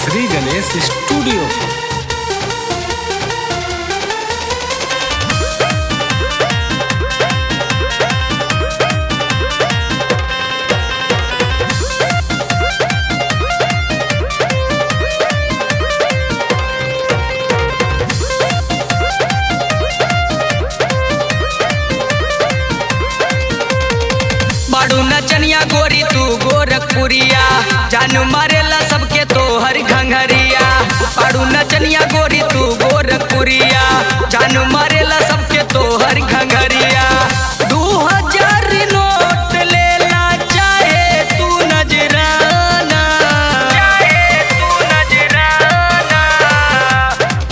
Shri Ganesh studio. बाड़ू नचनिया गोरी तू गोरखपुरिया, जानू मारेला सबके तोहर घंघरिया। बाड़ू नचनिया गोरी तू गोरखपुरिया, जानू मारेला सबके तोहर घंघरिया। 2000 नोट लेला चाहे तू नजराना,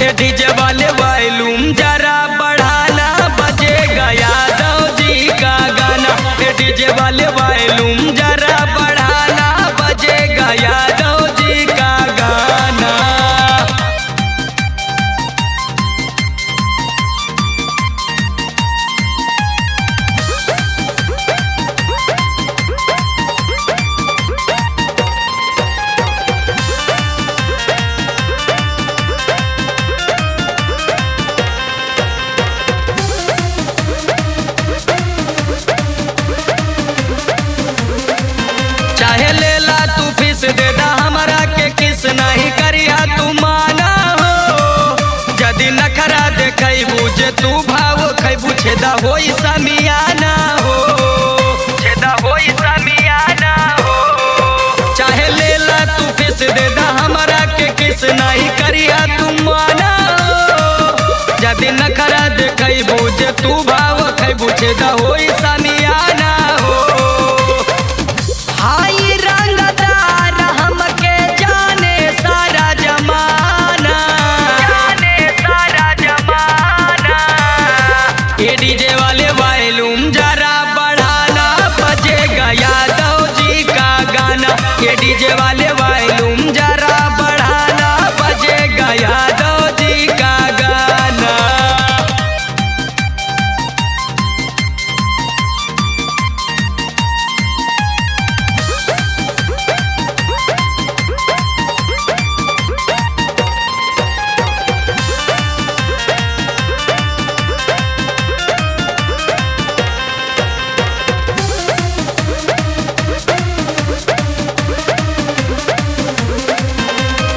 ए डीजे वाले वॉल्यूम जरा बढ़ाना, बजेगा यादव जी का गाना। ए डीजे वाले वॉल्यूम जरा बढ़ाना, बजेगा यादव जी का गाना। चाहे लेला तू फीस दे दा हमरा के, किस नहीं करिया तू माना हो। यदि नखरा देखई बुझे तू भाव खैबू, छेदा होई समियाना हो, छेदा होई समियाना हो। चाहे लेला तू फीस दे दा हमरा के, किस नहीं करिया तू माना हो। यदि नखरा देखई बुझे तू भाव खैबू, छेदा होई समियाना हो। हाई रंगदार हमके जाने सारा जमाना, जाने सारा जमाना। ये डीजे वाले वॉल्यूम जरा बढ़ाना, बजेगा यादव जी का गाना। ये डीजे वाले वॉल्यूम जरा बढ़ाना, बजेगा यादव जी का गाना।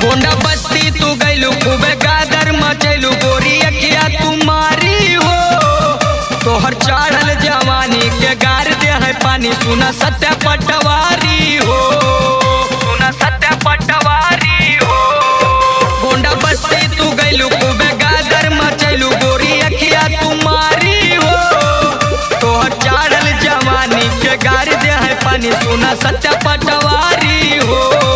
गोंडा बस्ती तू गैलू खूबे गादर मचैलू, गोरी अखिया तू मारी हो। तोहर चढ़ल जवानी के गार दे है पानी, सुना सत्या पटवारी हो, सुना सत्या पटवारी हो। गोंडा बस्ती तू गैलू खूबे गादर मचैलू, गोरी अखिया तू मारी हो। तोहर चढ़ल जवानी के गार दे है पानी, सुना सत्या पटवारी हो।